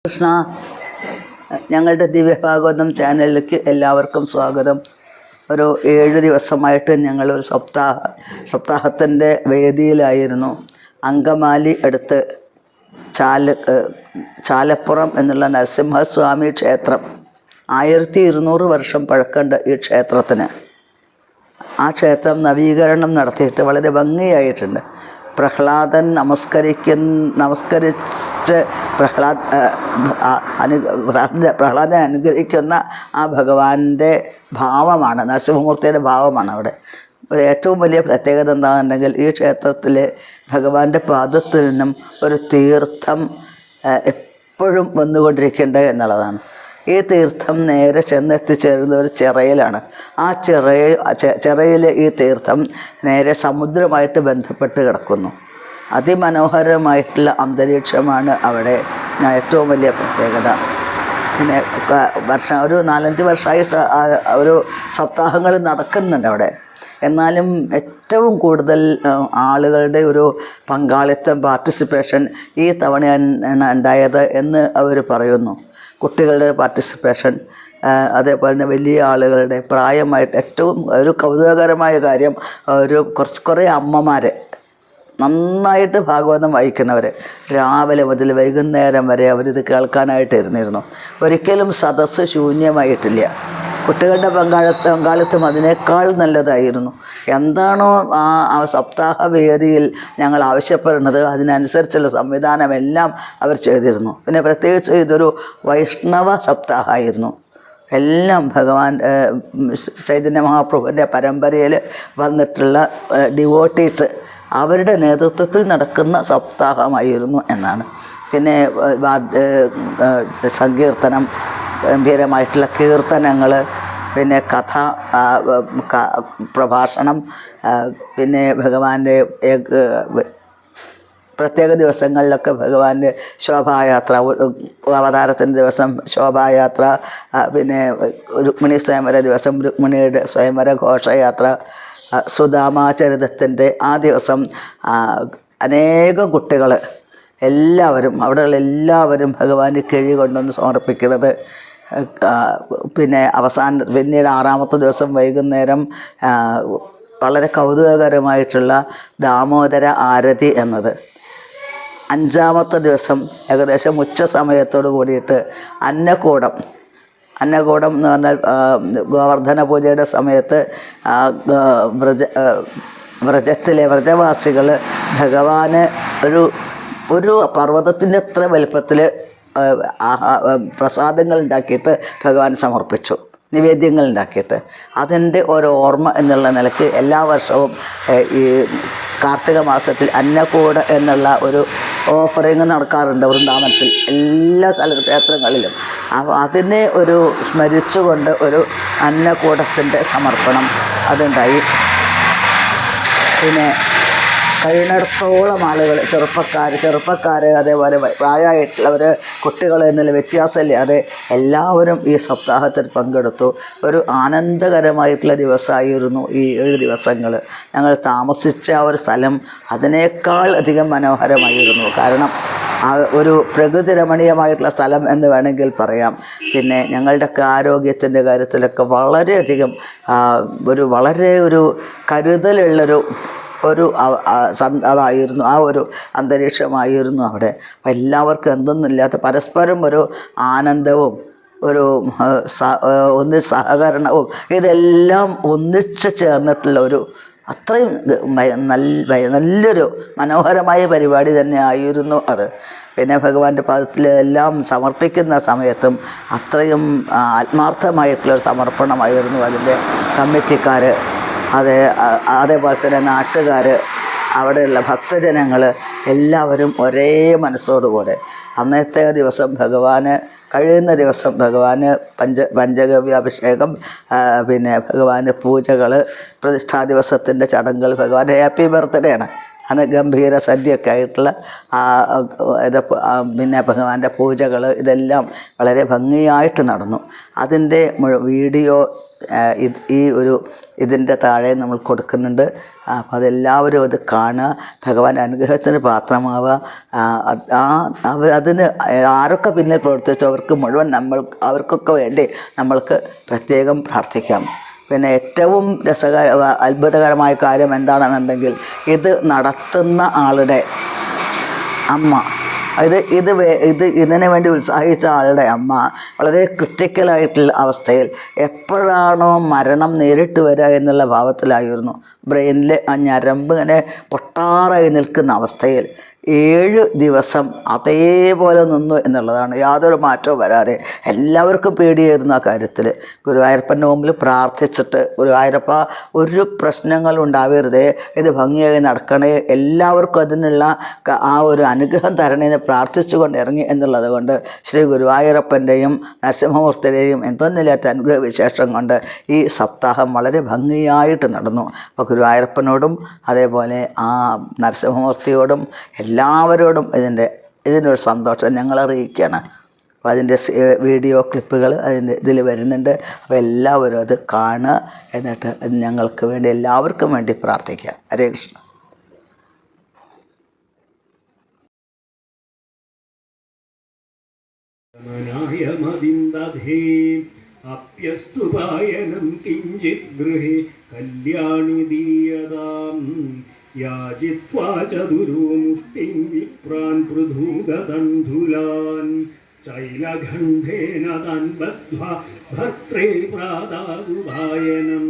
കൃഷ്ണ, ഞങ്ങളുടെ ദിവ്യഭാഗവതം ചാനലിലേക്ക് എല്ലാവർക്കും സ്വാഗതം. ഒരു 7 ദിവസമായിട്ട് ഞങ്ങളൊരു സപ്താഹത്തിൻ്റെ വേദിയിലായിരുന്നു. അങ്കമാലി അടുത്ത് ചാലപ്പുറം എന്നുള്ള നരസിംഹസ്വാമി ക്ഷേത്രം. 1200 വർഷം പഴക്കമുണ്ട് ഈ ക്ഷേത്രത്തിന്. ആ ക്ഷേത്രം നവീകരണം നടത്തിയിട്ട് വളരെ ഭംഗിയായിട്ടുണ്ട്. പ്രഹ്ലാദൻ നമസ്കരിച്ച് പ്രഹ്ലാദൻ അനുഗ്രഹിക്കുന്ന ആ ഭഗവാന്റെ ഭാവമാണ്, നരസിംഹമൂർത്തിയുടെ ഭാവമാണ് അവിടെ. ഏറ്റവും വലിയ പ്രത്യേകത എന്താണെന്നുണ്ടെങ്കിൽ ഈ ക്ഷേത്രത്തിൽ ഭഗവാന്റെ പാദത്തിൽ നിന്നും ഒരു തീർത്ഥം എപ്പോഴും വന്നുകൊണ്ടിരിക്കേണ്ടത് എന്നുള്ളതാണ്. ഈ തീർത്ഥം നേരെ ചെന്നെത്തിച്ചേരുന്ന ഒരു ചിറയിലാണ്. ആ ചിറയിൽ ഈ തീർത്ഥം നേരെ സമുദ്രമായിട്ട് ബന്ധപ്പെട്ട് കിടക്കുന്നു. അതിമനോഹരമായിട്ടുള്ള അന്തരീക്ഷമാണ് അവിടെ ഏറ്റവും വലിയ പ്രത്യേകത. പിന്നെ ഒരു 4-5 വർഷമായി ഒരു സപ്താഹങ്ങൾ നടക്കുന്നുണ്ട് അവിടെ. എന്നാലും ഏറ്റവും കൂടുതൽ ആളുകളുടെ ഒരു പങ്കാളിത്തം, പാർട്ടിസിപ്പേഷൻ ഈ തവണയാണ് ഉണ്ടായത് എന്ന് അവർ പറയുന്നു. കുട്ടികളുടെ പാർട്ടിസിപ്പേഷൻ, അതേപോലെ തന്നെ വലിയ ആളുകളുടെ, പ്രായമായിട്ട് ഏറ്റവും ഒരു കൗതുകകരമായ കാര്യം, കുറേ അമ്മമാർ നന്നായിട്ട് ഭാഗവതം വായിക്കുന്നവർ രാവിലെ മുതൽ വൈകുന്നേരം വരെ അവരിത് കേൾക്കാനായിട്ട് ഇരുന്നിരുന്നു. ഒരിക്കലും സദസ്സ് ശൂന്യമായിട്ടില്ല. കുട്ടികളുടെ പങ്കാളിത്തം അതിനേക്കാൾ നല്ലതായിരുന്നു. എന്താണോ ആ സപ്താഹ വേദിയിൽ ഞങ്ങൾ ആവശ്യപ്പെടുന്നത് അതിനനുസരിച്ചുള്ള സംവിധാനമെല്ലാം അവർ ചെയ്തിരുന്നു. പിന്നെ പ്രത്യേകിച്ച് ഇതൊരു വൈഷ്ണവ സപ്താഹമായിരുന്നു. എല്ലാം ഭഗവാൻ ചൈതന്യ മഹാപ്രഭുവിൻ്റെ പരമ്പരയിൽ വന്നിട്ടുള്ള ഡിവോട്ടീസ് അവരുടെ നേതൃത്വത്തിൽ നടക്കുന്ന സപ്താഹമായിരുന്നു എന്നാണ്. പിന്നെ സങ്കീർത്തനം, ഗംഭീരമായിട്ടുള്ള കീർത്തനങ്ങൾ, പിന്നെ കഥ പ്രഭാഷണം, പിന്നെ ഭഗവാന്റെ പ്രത്യേക ദിവസങ്ങളിലൊക്കെ ഭഗവാന്റെ ശോഭായാത്ര, അവതാരത്തിൻ്റെ ദിവസം ശോഭായാത്ര, പിന്നെ രുക്മിണി സ്വയംവര ദിവസം രുക്മിണിയുടെ സ്വയംവര ഘോഷയാത്ര, സുധാമാചരിതത്തിൻ്റെ ആ ദിവസം അനേകം കുട്ടികൾ എല്ലാവരും അവിടെയുള്ള എല്ലാവരും ഭഗവാന് കിഴി കൊണ്ടുവന്ന് സമർപ്പിക്കുന്നത്. പിന്നെ പിന്നീട് 6-ാമത്തെ ദിവസം വൈകുന്നേരം വളരെ കൗതുകകരമായിട്ടുള്ള ദാമോദര ആരതി എന്നത്. 5-ാമത്തെ ദിവസം ഏകദേശം ഉച്ച സമയത്തോട് കൂടിയിട്ട് അന്നകൂടം എന്ന് പറഞ്ഞാൽ ഗോവർദ്ധന പൂജയുടെ സമയത്ത് വ്രജവാസികൾ ഭഗവാന് ഒരു പർവ്വതത്തിൻ്റെ അത്ര വലുപ്പത്തിൽ പ്രസാദങ്ങൾ ഉണ്ടാക്കിയിട്ട് ഭഗവാൻ സമർപ്പിച്ചു, നിവേദ്യങ്ങൾ ഉണ്ടാക്കിയിട്ട്. അതിൻ്റെ ഒരു ഓർമ്മ എന്നുള്ള നിലയ്ക്ക് എല്ലാ വർഷവും ഈ കാർത്തിക മാസത്തിൽ അന്നകൂട എന്നുള്ള ഒരു ഓഫറിങ് നടക്കാറുണ്ട് വൃന്ദാവനത്തിൽ, എല്ലാ ക്ഷേത്രങ്ങളിലും. അപ്പോൾ അതിനെ ഒരു സ്മരിച്ചുകൊണ്ട് ഒരു അന്നകൂടത്തിൻ്റെ സമർപ്പണം അതുണ്ടായി. പിന്നെ കഴിയുന്നിടത്തോളം ആളുകൾ, ചെറുപ്പക്കാർ അതേപോലെ പ്രായമായിട്ടുള്ളവർ, കുട്ടികൾ എന്നുള്ള വ്യത്യാസമില്ലാതെ എല്ലാവരും ഈ സപ്താഹത്തിൽ പങ്കെടുത്തു. ഒരു ആനന്ദകരമായിട്ടുള്ള ദിവസമായിരുന്നു ഈ 7 ദിവസങ്ങൾ. ഞങ്ങൾ താമസിച്ച ആ ഒരു സ്ഥലം അതിനേക്കാൾ അധികം മനോഹരമായിരുന്നു. കാരണം ഒരു പ്രകൃതി രമണീയമായിട്ടുള്ള സ്ഥലം എന്ന് വേണമെങ്കിൽ പറയാം. പിന്നെ ഞങ്ങളുടെയൊക്കെ ആരോഗ്യത്തിൻ്റെ കാര്യത്തിലൊക്കെ വളരെയധികം വളരെ കരുതലുള്ളൊരു അതായിരുന്നു, ആ ഒരു അന്തരീക്ഷമായിരുന്നു അവിടെ. അപ്പം എല്ലാവർക്കും എന്തൊന്നുമില്ലാത്ത പരസ്പരം ഒരു ആനന്ദവും സഹകരണവും ഇതെല്ലാം ഒന്നിച്ച് ചേർന്നിട്ടുള്ള അത്രയും നല്ലൊരു മനോഹരമായ പരിപാടി തന്നെ ആയിരുന്നു അത്. പിന്നെ ഭഗവാന്റെ പാദത്തിൽ എല്ലാം സമർപ്പിക്കുന്ന സമയത്തും അത്രയും ആത്മാർത്ഥമായിട്ടുള്ളൊരു സമർപ്പണമായിരുന്നു അതിൻ്റെ കമ്മിറ്റിക്കാർ, അതേപോലെ തന്നെ നാട്ടുകാർ, അവിടെയുള്ള ഭക്തജനങ്ങൾ എല്ലാവരും ഒരേ മനസ്സോടുകൂടെ അന്നത്തെ ദിവസം കഴിയുന്ന ദിവസം ഭഗവാന് പഞ്ചഗവ്യാഭിഷേകം, പിന്നെ ഭഗവാന് പൂജകൾ, പ്രതിഷ്ഠാ ദിവസത്തിൻ്റെ ചടങ്ങുകൾ, ഭഗവാന്റെ ഹാപ്പി ബർത്ത്ഡേ ആണ്. അന്ന് ഗംഭീര സദ്യയൊക്കെ ആയിട്ടുള്ള ഇത് പിന്നെ ഭഗവാന്റെ പൂജകൾ ഇതെല്ലാം വളരെ ഭംഗിയായിട്ട് നടന്നു. അതിൻ്റെ വീഡിയോ ഇതിൻ്റെ താഴെ നമ്മൾ കൊടുക്കുന്നുണ്ട്. അപ്പോൾ അതെല്ലാവരും അത് കാണുക, ഭഗവാൻ അനുഗ്രഹത്തിന് പാത്രമാവുക. അതിന് ആരൊക്കെ പിന്നിൽ പ്രവർത്തിച്ചോ അവർക്ക് മുഴുവൻ അവർക്കൊക്കെ വേണ്ടി നമ്മൾക്ക് പ്രത്യേകം പ്രാർത്ഥിക്കാം. പിന്നെ ഏറ്റവും അത്ഭുതകരമായ കാര്യം എന്താണെന്നുണ്ടെങ്കിൽ ഇത് നടത്തുന്ന ആളുടെ അമ്മ, ഇതിനു വേണ്ടി ഉത്സാഹിച്ച ആളുടെ അമ്മ വളരെ ക്രിട്ടിക്കലായിട്ടുള്ള അവസ്ഥയിൽ എപ്പോഴാണോ മരണം നേരിട്ട് വരിക എന്നുള്ള ഭാവത്തിലായിരുന്നു. ബ്രെയിനിൽ ആ ഞരമ്പ് ഇങ്ങനെ പൊട്ടാറായി നിൽക്കുന്ന അവസ്ഥയിൽ 7 ദിവസം അതേപോലെ നിന്നു എന്നുള്ളതാണ്. യാതൊരു മാറ്റവും വരാതെ. എല്ലാവർക്കും പേടിയായിരുന്നു ആ കാര്യത്തിൽ. ഗുരുവായൂരപ്പൻ്റെ മുമ്പിൽ പ്രാർത്ഥിച്ചിട്ട്, ഗുരുവായൂരപ്പ ഒരു പ്രശ്നങ്ങളും ഉണ്ടാവരുതേ, ഇത് ഭംഗിയായി നടക്കണേ, എല്ലാവർക്കും അതിനുള്ള ആ ഒരു അനുഗ്രഹം തരണേന്ന് പ്രാർത്ഥിച്ചുകൊണ്ട് ഇറങ്ങി എന്നുള്ളത് കൊണ്ട് ശ്രീ ഗുരുവായൂരപ്പൻ്റെയും നരസിംഹമൂർത്തിയുടെയും എന്തൊന്നില്ലാത്ത അനുഗ്രഹ വിശേഷം കൊണ്ട് ഈ സപ്താഹം വളരെ ഭംഗിയായിട്ട് നടന്നു. അപ്പോൾ ഗുരുവായൂരപ്പനോടും അതേപോലെ ആ നരസിംഹമൂർത്തിയോടും എല്ലാവരോടും ഇതിനൊരു സന്തോഷം ഞങ്ങൾ അറിയിക്കുകയാണ്. അപ്പോൾ അതിൻ്റെ വീഡിയോ ക്ലിപ്പുകൾ ഇതിൽ വരുന്നുണ്ട്. അപ്പോൾ എല്ലാവരും അത് കാണുക, എന്നിട്ട് ഞങ്ങൾക്ക് വേണ്ടി എല്ലാവർക്കും വേണ്ടി പ്രാർത്ഥിക്കുക. ഹരേ കൃഷ്ണ. അപ്യസ്തുപായനം കിഞ്ചിത് ഗൃഹേ കല്യാണി ദീയതാം യാജിത്വാ ചതുരോ മുഷ്ടിം വിപ്രാൻ പൃഥൂഗതന്ധുലാൻ ചൈലഖണ്ഡേന താൻ ബദ്ധ്വാ ഭർത്രേ പ്രാദാദുപായനം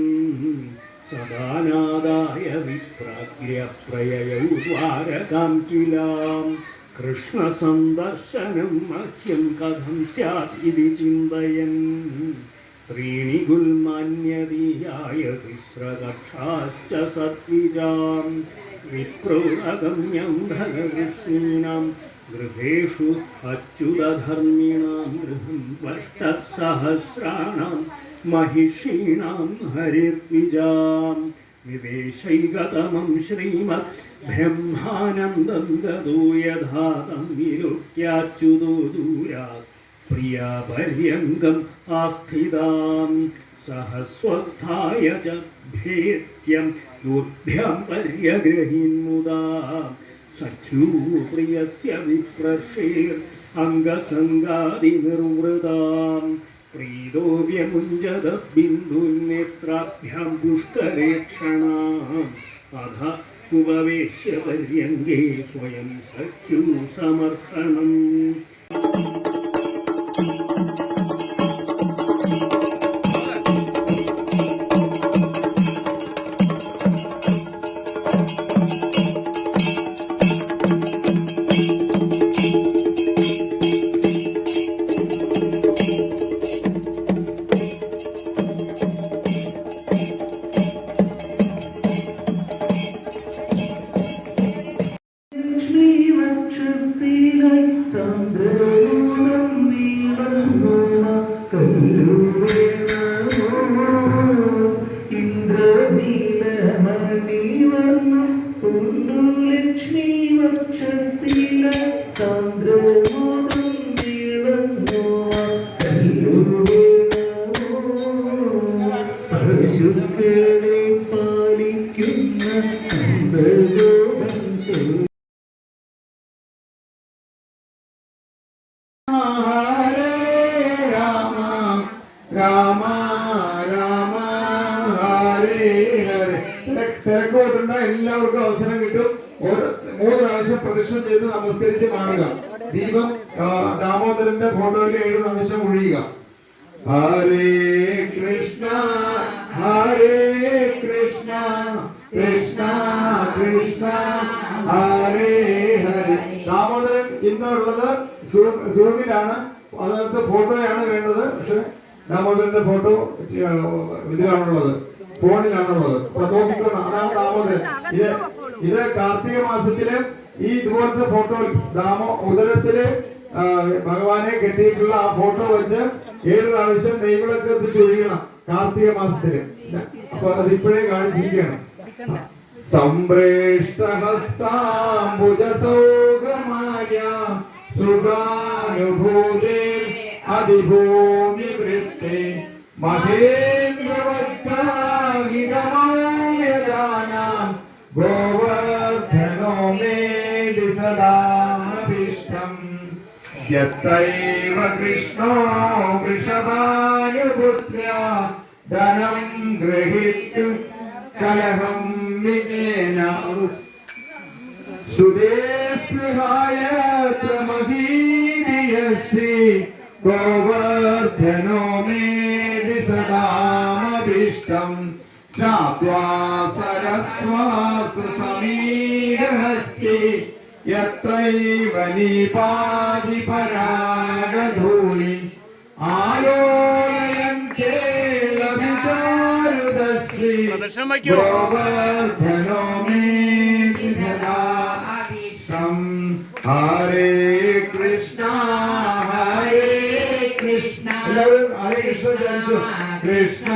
സദാനാദായ വിപ്രാഗ്ര്യ പ്രയയൗ ദ്വാരകാം കിലാം കൃഷ്ണസന്ദർശനം മഹ്യം കഥം സ്യാത് ഇതി ചിന്തയൻ ത്രീണി ഗുൽമാന്യദീയായ തിസ്രകക്ഷാശ്ച സത്വിജാം വിപ്രോരഗമ്യം ഭഗവിഷ്ണീനാം ഗൃഹേഷു അച്യുതധർമ്മിണാം ഗൃഹം വർഷത്സഹസ്രാണാം महिषीणां हरिर्विजां विवेशैगतमं श्रीमद् ब्रह्मानन्दं ददो यथा तं विलोक्याच्युतो दूरात् प्रियापर्यङ्गम् आस्थितां सहस्वत्थाय च भेत्यं दूर्भ्यां पर्यगृहीन्मुदा सख्यो प्रियस्य विप्रशेर् अङ्गसङ्गादिनिर्वृताम् प्रीतो व्यमुञ्जत बिन्दुन्नेत्राभ्यां पुष्करेक्षणाम् अध उपवेश्य पर्यङ्गे स्वयं सख्यो समर्पणम् തിരക്കോട്ടുണ്ട എല്ലാവർക്കും അവസരം കിട്ടും. 3 പ്രാവശ്യം പ്രദക്ഷിണം ചെയ്ത് നമസ്കരിച്ച് മാറുക. ദീപം ദാമോദരന്റെ ഫോട്ടോയിൽ 7 പ്രാവശ്യം ഒഴിയുക. ഹരേ കൃഷ്ണ കൃഷ്ണ കൃഷ്ണ ഹരേ ഹരേ. ദാമോദരൻ ഇന്നുള്ളത് സൂമിലാണ്, അതിനകത്ത് ഫോട്ടോയാണ് വേണ്ടത്. പക്ഷെ ദാമോദരന്റെ ഫോട്ടോ ഇതിലാണുള്ളത്, ഫോണിലാണുള്ളത്. നോക്കിക്കോണം, അതാണ് ദാമോദരൻ. ഇത് കാർത്തിക മാസത്തില് ഈ ഇതുപോലത്തെ ഫോട്ടോ ഉദരത്തില് ഭഗവാനെ കെട്ടിയിട്ടുള്ള ആ ഫോട്ടോ വെച്ച് 7 പ്രാവശ്യം നെയ്വിളക്ക് എത്തിച്ച് ഒഴിയണം കാർത്തിക മാസത്തില്. അപ്പൊ അത് ഇപ്പോഴേ കാണിച്ചിരിക്കുകയാണ്. സംപ്രേഷ്ടഹസ്താംബുജസൗഖമായ സുഖാനുഭൂതി അതിഭൂമിവൃത്തെ മഹേന്ദ്രവജ്രാഹിതമൗയജാനാം ഗോവർദ്ധനോ മേദി സദാമഭീഷ്ടം യത്രൈവ കൃഷ്ണോ വൃഷഭാനുപുത്ര്യാ ധനം ഗൃഹീത്തു കലഹം വിജേന സുദേസ്പൃഹായ ത്രമഹീരിയശ്രീ ഗോവർദ്ധനോ മേദി സദാമഭീഷ്ടം ശാത്വാ സരസ്വാസു സമീരഹസ്തി യത്രൈവ നീപാതി പരാഗധൂളി ആലോലയന്തെ ലഭിതാരുദശ്രീ ഗോവർദ്ധനോ മേദി സദാമഭീഷ്ടം ഹരേ കൃഷ്ണ ഹരേ കൃഷ്ണ എല്ലാവരും ഹരേ കൃഷ്ണ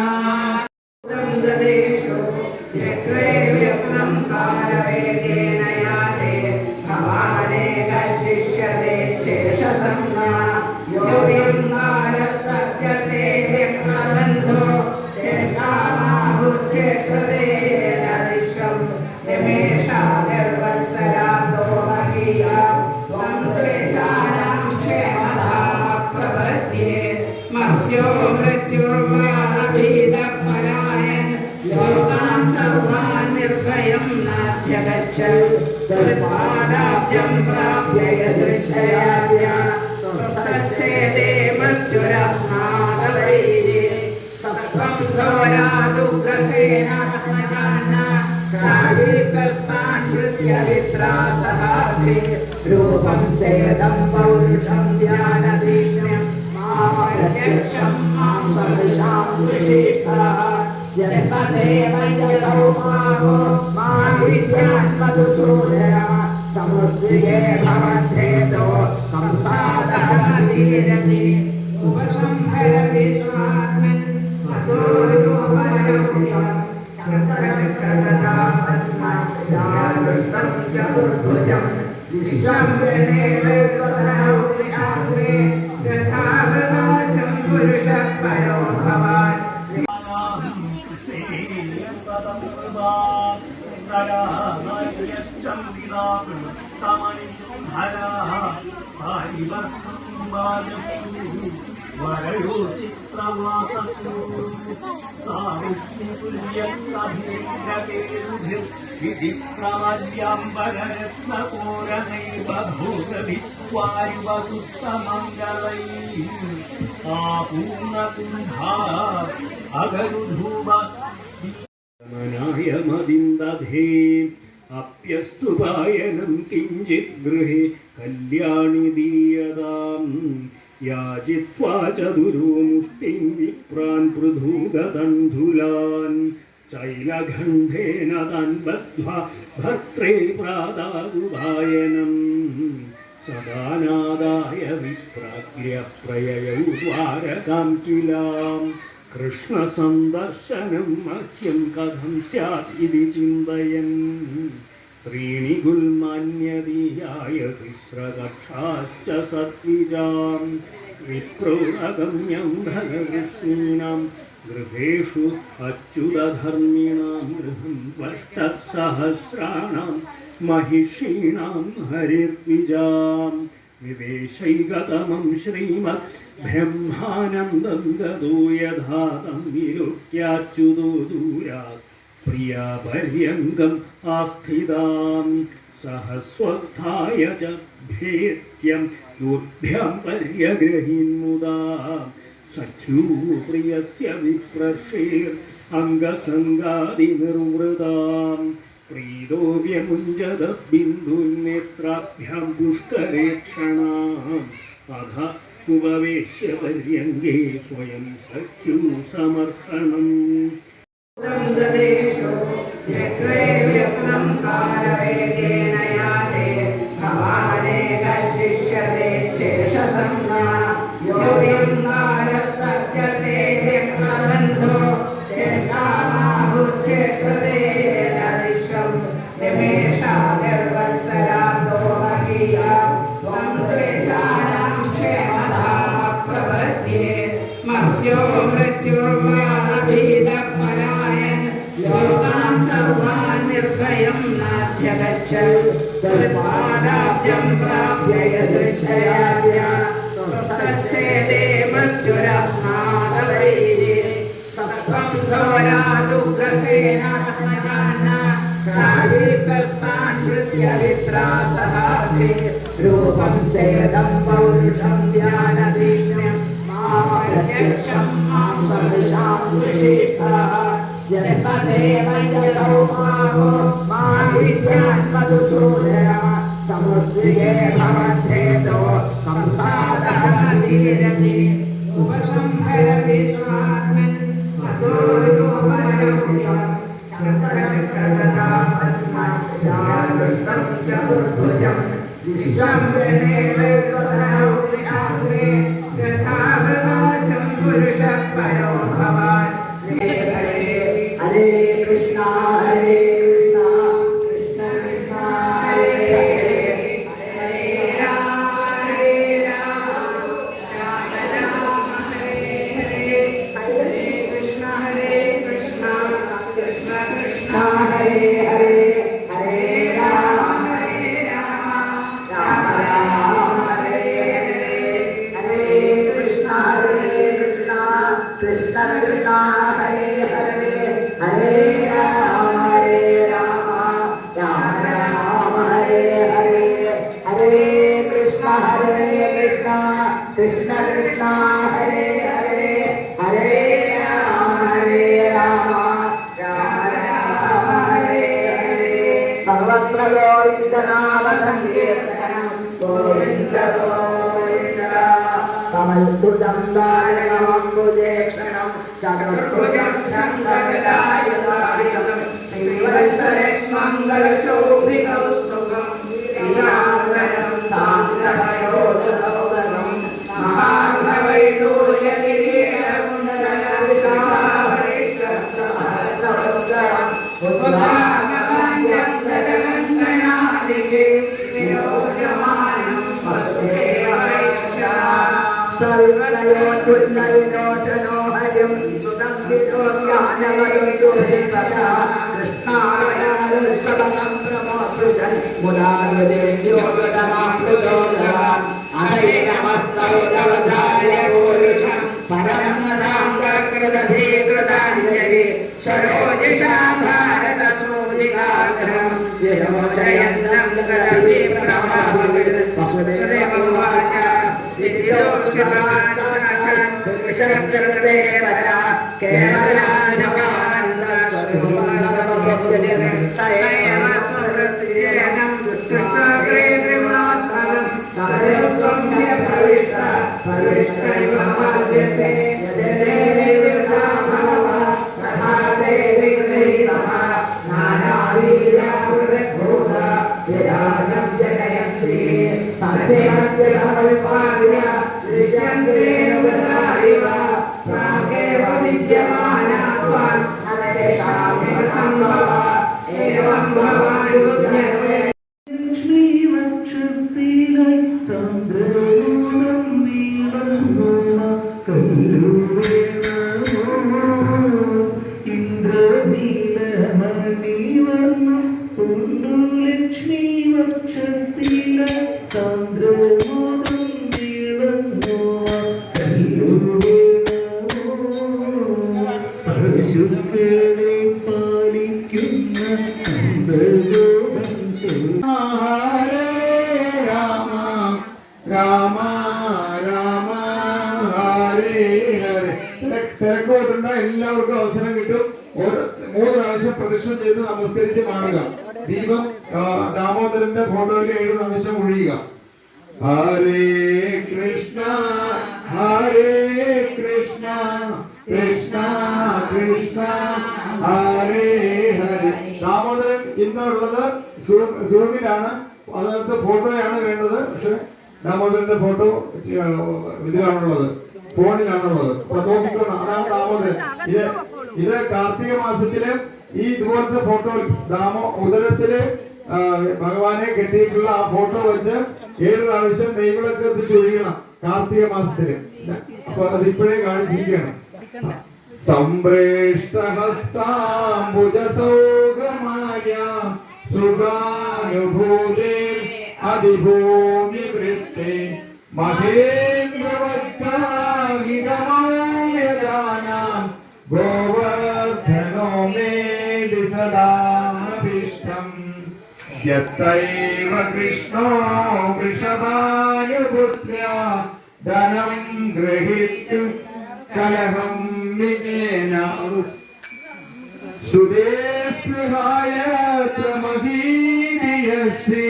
ജപിച്ചു കൃഷ്ണ പാദാബ്ജം പ്രാപ്യ യദൃച്ഛയാദ്യ സ്വസ്ഥസ്യേതേ മൃത്യുരസ്മാദവൈരി സപ്തം ഘോരാദുഗ്രസേനാത്മജാന കാരീകസ്താൻ വൃത്യവിത്രാസഹാസി രൂപം ചേദം പൗരുഷം ധ്യാനതീക്ഷ്ണ്യം പ്രത്യക്ഷം മാം സദൃശാം വിശിഷ്ടഃ ജന്മദേവയസൗഭാഗോ മാവിദ്യാന്മധുസൂദയ സമുദ്രിയേ ഭവന്ധേതോ കംസാദഹനീരതി ഉപസംഹര വിശ്വാത്മൻ അഗോരുപരമുഖം ശങ്കരചക്രഗദാപദ്മശ്യാനുഷ്ടം ചതുർഭുജം വിശ്വം ജനേവ സ്വതനൗ ദിശാഗ്രേ യഥാവനാശം പുരുഷഃ പരോ ഭവാൻ മതിന്ദധേ അപ്യസ്തു പായനം കിഞ്ചിത് ഗൃഹേ കല്യാണി ദീയതാം യാചിത്വാ ചതുരോ മുഷ്ടിം വിപ്രാൻ പൃഥൂഗതണ്ഡുലാൻ ചൈലഖണ്ഡേന താൻ ബദ്ധ്വാ ഭർത്രേ പ്രാദാതുപായനം സദാനാദായ വിപ്രാഗ്ര്യ പ്രയയൗ ദ്വാരകാം കിലാം കൃഷ്ണസന്ദർശനം മഹ്യം കഥം സ്യാത് ഇതി ചിന്തയൻ ത്രീണി ഗുൽമാന്യദീയായ തിസ്രകക്ഷാശ്ച സത്വിജാം വിപ്രോരഗമ്യം ധനവൃഷ്ണീനാം ഗൃഹേഷു അച്യുതധർമ്മിണാം ഗൃഹം വർഷത്സഹസ്രാണാം महिषीणां हरिर्विजां विवेशैगतमं श्रीमद् ब्रह्मानन्दं ददो यथा तं विलोक्याच्युतो दूरात् प्रियापर्यङ्गम् आस्थितां सहस्वत्थाय च भेत्यं योद्भ्यां पर्यगृहीन्मुदा सख्यू प्रियस्य विप्रशेर् अङ्गसङ्गादिनिर्वृताम् प्रीतोऽव्यमुञ्जदबिन्दुन्नेत्राभ्यां पुष्करेक्षणाम् अध उपवेश्य पर्यङ्गे स्वयं सख्यू समर्पणम् നിശ്ചയാദ്യ സ്വസ്ഥശ്ചേതേ മൃത്യുരസ്മാദവൈരി സത്വം ഘോരാദുഗ്രസേനാത്മജാന ക്രാദീപ്യസ്താൻ വൃത്യവിത്രാസഹാസേ രൂപം ചേദം പൗരുഷം ധ്യാനതീക്ഷ്ണ്യം പ്രത്യക്ഷം മാം സദൃശാം വിശിഷ്ടഃ ജന്മദേവൈകസൗ മാഹോ മാവിദ്യാൻ മധുസൂദന സമുദ്രികേ ഭവന്ധേതോ കംസാദഹനീരതി ഉപസംഹര വിശ്വാത്മൻ അദോരൂപയോഗ്യം ശങ്കരശങ്കരദാപന്മസ്യാദുഷ്ടം ചതുർഭുജം വിശ്വം ജനേവേ സ്വതനൗതിശാസ്ത്രേ യഥാവനാശം പുരുഷഃ പരോ ഭവാൻ. ഹരേ കൃഷ്ണ ഹരേ കൃഷ്ണ കൃഷ്ണ കൃഷ്ണ ഹരേ ഹരേ ഹരേ രാമ ഹരേ രാമ രാമ രാമ ഹരേ ഹരേ ഹരേ കൃഷ്ണ കൃഷ്ണ കൃഷ്ണ ഹരേ ഹരേ ഹരേ രാമ രാമ രാമ ഹരേ ഹരേ ഹരേ കൃഷ്ണ കൃഷ്ണ കൃഷ്ണ ഹരേ ഹരേ ഹരേ രാമ രാമ രാമ ഹരേ ഹരേ ഹരേ കൃഷ്ണ കൃഷ്ണ കൃഷ്ണ ഹരേ ഹരേ ഹരേ രാമ രാമ രാമ ഹരേ ഹരേ സർവത്ര ഗോവിന്ദനാമ സങ്കീർത്തനം ഗോവിന്ദ ഗോവിന്ദ കമൽകൃതം ദാരുണമംബുജേക്ഷണം ചതുർഭുജം ശങ്കരദായുധാരിതം ശ്രീവത്സലക്ഷ്മംഗളശോഭികൗസ്തുഭം ശ്രീരാമകരം സാന്ദ്രഭയോധസൗദരം മഹാർഭവൈഡൂര്യനിരീക്ഷകുണ്ടലവിശാഹരിശ്രദ്ധസഹസ്രവൃദ്ധരം ഉദ്ധാനവാന്യം ജഗനന്ദനാദികേ വിരോചമാനം വസുദേവൈക്ഷാ സർവയോന്മുല്ലവിലോചനോ ഹരിം സുതംവിദോ ജ്ഞാനവദുർദുരിതഃ കൃഷ്ണാവതാരോത്സവസംഭ്രമോദ്വിജൻ മുരാരിദേവ്യോ വിടമാമൃതോദരാൻ അനൈനമസ്തൗതവധാര്യ പൂരുഷം പരമനാംഗകൃതധീകൃതാഞ്ജലി സരോജിഷാ ഭാരതസൂരികാഗ്രഹം വിരോചയന്തം ഗതവിപ്രഭാവിൽ വസുദേവോവാച തിരക്കോട്ടുണ്ട എല്ലാവർക്കും അവസരം കിട്ടും. 3 പ്രാവശ്യം പ്രദക്ഷിണം ചെയ്ത് നമസ്കരിച്ച് മാറുക. ദീപം ദാമോദരന്റെ ഫോട്ടോയിൽ 7 പ്രാവശ്യം ഒഴിയുക. ഹരേ കൃഷ്ണ കൃഷ്ണ കൃഷ്ണ ഹരേ ഹരേ. ദാമോദരൻ ഇന്നുള്ളത് സൂമിലാണ്, അതിനകത്ത് ഫോട്ടോയാണ് വേണ്ടത്. പക്ഷെ ദാമോദരന്റെ ഫോട്ടോ ഇതിലാണുള്ളത്, ഫോണിലാണുള്ളത്. നോക്കിക്കോണം, അതാണ് ദാമോദരൻ. ഇത് കാർത്തിക മാസത്തില് ഈ ഇതുപോലത്തെ ഫോട്ടോ ഉദരത്തില് ഭഗവാനെ കെട്ടിയിട്ടുള്ള ആ ഫോട്ടോ വെച്ച് 7 പ്രാവശ്യം നെയ്വിളക്ക് എത്തിച്ച് ഒഴിയണം കാർത്തിക മാസത്തില്. അപ്പൊ അത് ഇപ്പോഴേ കാണിച്ചിരിക്കുകയാണ്. സംപ്രേഷ്ടഹസ്താംബുജസൗഖമായ സുഖാനുഭൂതി അതിഭൂമി വിത്തെ മഹേന്ദ്രവജ്രാഹിതമൗയജാനാം ഗോവർദ്ധനോ മേദി സദാമഭീഷ്ടം യത്രൈവ കൃഷ്ണോ വൃഷഭാനുപുത്ര്യാ ധനം ഗൃഹീത്യ കലഹം വിജേന സുദേസ്പൃഹായത്ര മഹീരിയശ്രീ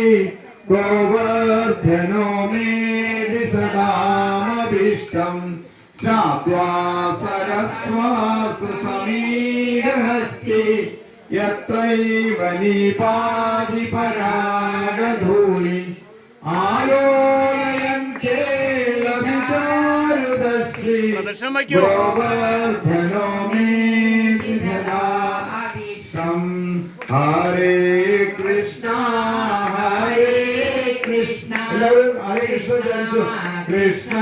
ഗോവർദ്ധനോ മേദി സദാമഭീഷ്ടം ശാത്വാ സരസ്വാസു സമീരഹസ്തി യത്രൈവ നീപാതി പരാഗധൂളി ആലോലയന്തേ ലഭിതാരുദശ്രീ ഗോവർദ്ധനോ മേദി സദാമഭീഷ്ടം ഹരേ കൃഷ്ണ ഹരേ കൃഷ്ണ എല്ലാവരും ഹരേ കൃഷ്ണ ജപിച്ചു Krishna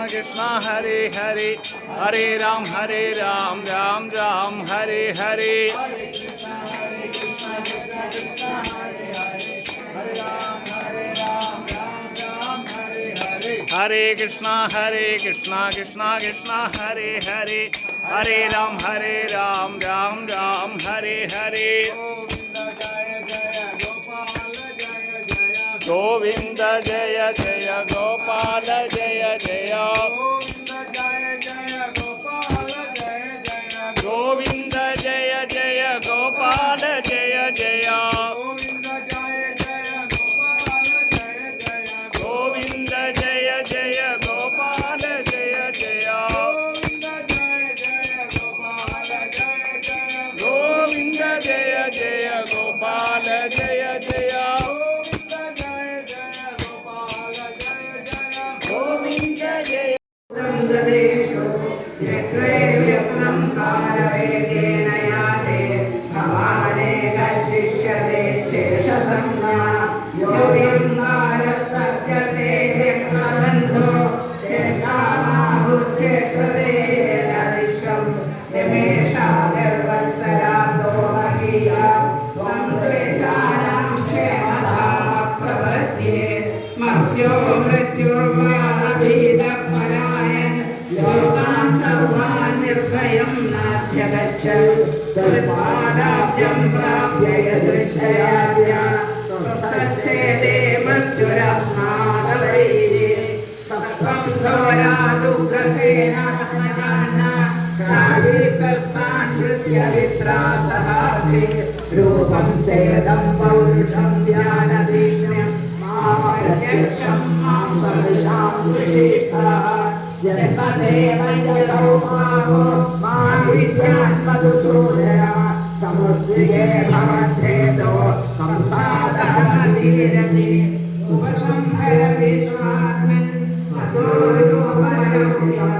Krishna Hare Hare Hare Ram Ram Ram Hare Hare Hare Krishna Krishna Krishna Hare Hare Hare Ram Ram Ram Hare Hare Govinda Jaya Jaya Gopal Jaya Jaya Govinda Jaya Jaya Gopal Jaya Jaya Govinda Jaya Jaya Gopal Jaya Jaya Govinda Jaya Jaya Gopal Jaya Jaya तर्पादाब्जं प्राप्य यदृच्छयाद्या स्वस्तस्येते मृत्युरस्मादवैरे सत्त्वं घोरादुग्रसेनात्मजान्ना कालीकस्तान् नृत्यवित्रासहासे रूपं चेदं पौरुषं ध्यानधिष्ण्यं मा प्रत्यक्षं मां सदृशां विशिष्टः जन्मदेवयसौभागो मा विद्यान्मधुसूदया समुद्रिये भवद्धेदो कंसादहनतीरति उपसंहर विश्वात्मन् अतोरूपयोगिनं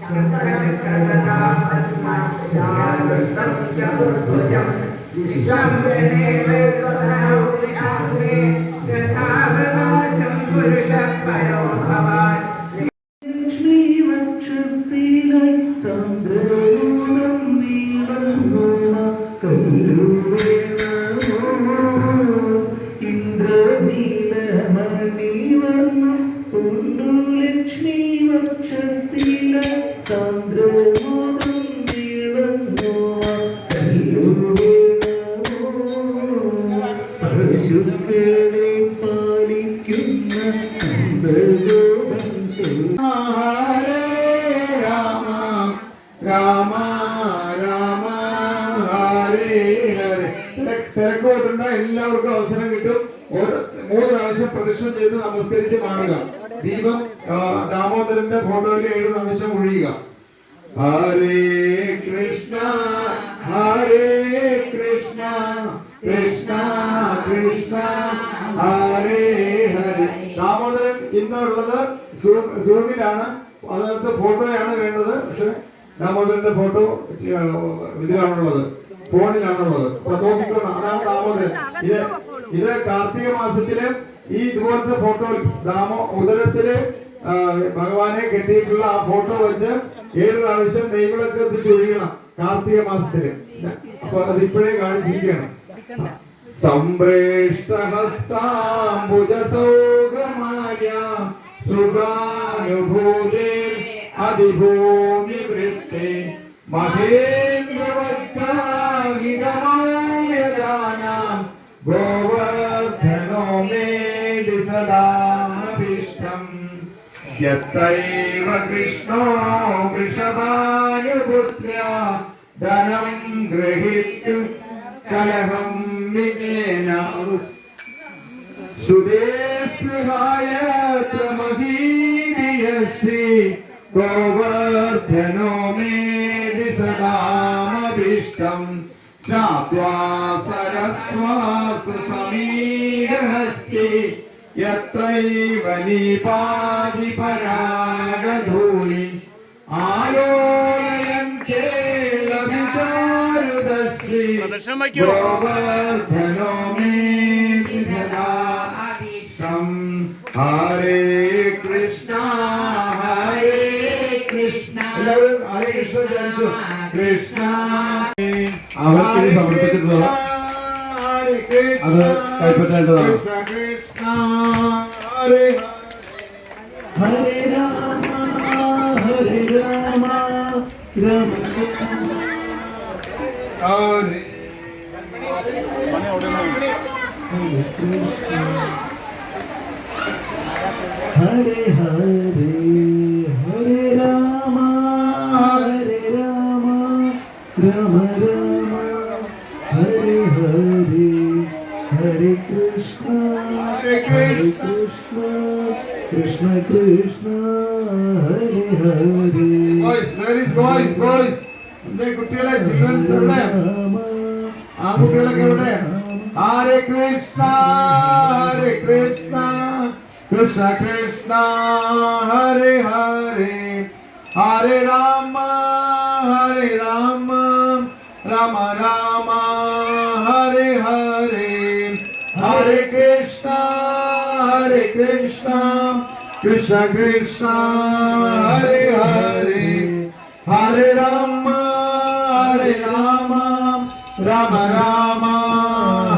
शङ्करकरदात्मस्यादृष्टं चतुर्भुजं विश्वं जनेव स्वधनौ दिशाग्रे यथा प्रकाशं पुरुषः परो भवान् Indra നീലമണിവർണ്ണം കൊണ്ടു ലക്ഷ്മി വക്ഷസില സാന്ദ്രമോദം വീളങ്ങോ പശുക്കളെ പാലിക്കുന്ന ഹരേ രാമ രാമ രാമ ഹരേ ഹരേ. തിരക്കോട്ടുണ്ട എല്ലാവർക്കും അവസരം കിട്ടും. 3 പ്രാവശ്യം പ്രദക്ഷിണം ചെയ്ത് നമസ്കരിച്ച് മാറുക. ദീപം ദാമോദരന്റെ ഫോട്ടോയിൽ 7 പ്രാവശ്യം ഒഴിയുക. ഹരേ കൃഷ്ണ കൃഷ്ണ കൃഷ്ണ ഹരേ ഹരേ. ദാമോദരൻ ഇന്നുള്ളത് സൂമിലാണ്, അതിനകത്ത് ഫോട്ടോയാണ് വേണ്ടത്. പക്ഷെ ദാമോദരന്റെ ഫോട്ടോ ഇതിലാണുള്ളത്, ഫോണിലാണുള്ളത്. അപ്പൊ നോക്കിക്കോണം, അതാണ് ദാമോദരൻ. ഇത് കാർത്തിക മാസത്തില് ഈ ഇതുപോലത്തെ ഫോട്ടോ ഉദരത്തില് ഭഗവാനെ കെട്ടിയിട്ടുള്ള ആ ഫോട്ടോ വെച്ച് 7 പ്രാവശ്യം നെയ്വിളക്ക് എത്തിച്ച് ഒഴിയണം കാർത്തിക മാസത്തില്. അപ്പൊ അത് ഇപ്പോഴേ കാണിച്ചിരിക്കുകയാണ്. സംപ്രേഷ്ടഹസ്താംബുജസൗഗമായ സുഖാനുഭൂതേ അതിഭൂമിവൃത്തെ മഹേന്ദ്രവജ്രാഹിതമൗയജാനാം ഗോവർദ്ധനോ മേദി സദാമഭീഷ്ടം. യത്രൈവ കൃഷ്ണോ വൃഷഭാനുപുത്ര്യാ ധനം ഗൃഹീത്യ കലഹം വിജേന സുദേസ്പൃഹായ ത്രമഹീരിയശ്രീ ഗോവർദ്ധനോ മേദി സദാമഭീഷ്ടം. ശാത്വാ സരസ്വാസു സമീരഹസ്തി യത്രൈവ നീപാതി പരാഗധൂളി ആലോലയം കേളവിചാരുതശ്രീ ഗോവർദ്ധനോ മേദി സദാമഭീഷ്ടം. ഹരേ കൃഷ്ണ എല്ലാവരും ഹരേ കൃഷ്ണ ജപിച്ചു. കൃഷ്ണ അവർക്ക് സമർപ്പിച്ചിട്ടുള്ള അത് കൈപ്പറ്റേണ്ടതാണ്. കൃഷ്ണ കൃഷ്ണ ഹരേ ഹരേ രാമ ഹരേ രാമ രാമ ഹരേ ഹരേ ഹരേ ഹരേ രാമ ഹരേ രാമ രാമ രാമ ഹരേ ഹരേ ഹരേ കൃഷ്ണ കൃഷ്ണ കൃഷ്ണ കൃഷ്ണ ഹരേ ഹരേ ബോയ്സ് കുട്ടികളെ ചിൽഡ്രൻസ് എവിടെ? ആ കുട്ടികളൊക്കെ എവിടെ? ഹരേ കൃഷ്ണ കൃഷ്ണ കൃഷ്ണ ഹരേ ഹരേ ഹരേ രാമ രാമ രാമ ഹരേ ഹരേ ഹരേ കൃഷ്ണ കൃഷ്ണ കൃഷ്ണ ഹരേ ഹരേ ഹരേ രാമ രാമ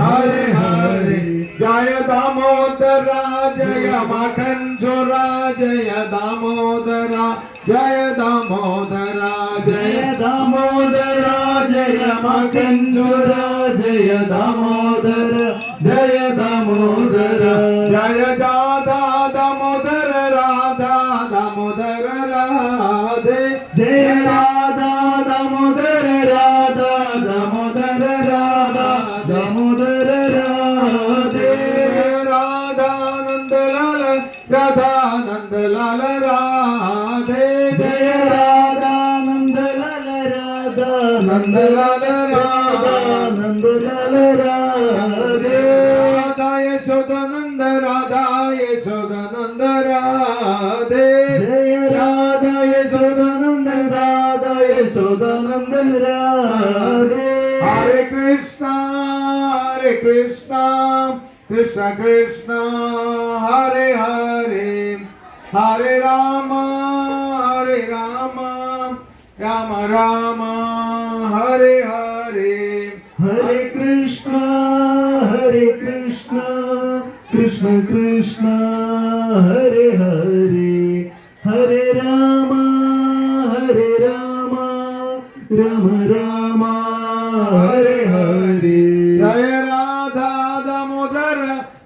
ഹരേ ഹരേ. ജയ ദാമോദര ജയ മഖൻ ചോര ജയ ദാമോദര ജയ ദാമോദര ജയ ദാമോദര ജയ മഖൻ ചോര ജയ ദാമോദര ജയ ദാമോദര ജയ രാധാ ദാമോദര രാധാ ദാമോദര രാധേ ജയ രാധാ ദാമോദര രാധാ ദാമോദര രാധാ ദാമോദര രാധേ രാധാനന്ദലാല രാധാനന്ദലാല രാധേ ജയ രാധാനന്ദലാല രാധാനന്ദലാല രാധാനന്ദലാല രാധേ രാധായ ശോദനന്ദ രാധായ ശോദനന്ദ രാധേ ജയ രാധായ ശോദനന്ദ രാധായ ശോദനന്ദ രാധേ. ഹരേ കൃഷ്ണ കൃഷ്ണ കൃഷ്ണ ഹരേ ഹരേ ഹരേ രാമ രാമ രാമ ഹരേ ഹരേ ഹരേ കൃഷ്ണ കൃഷ്ണ കൃഷ്ണ കൃഷ്ണ ഹരേ ഹരേ ഹരേ രാമ രാമ രാമ ഹരേ ഹരേ ജയ രാധാ ദാമോദര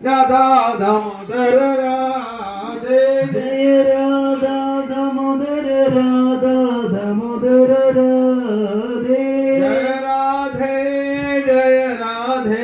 രാധാ ദാമോദര രാധേ ജയ രാധാ ദാമോദര രാധാ ദാമോദര രാധേ ജയ രാധേ ജയ രാധേ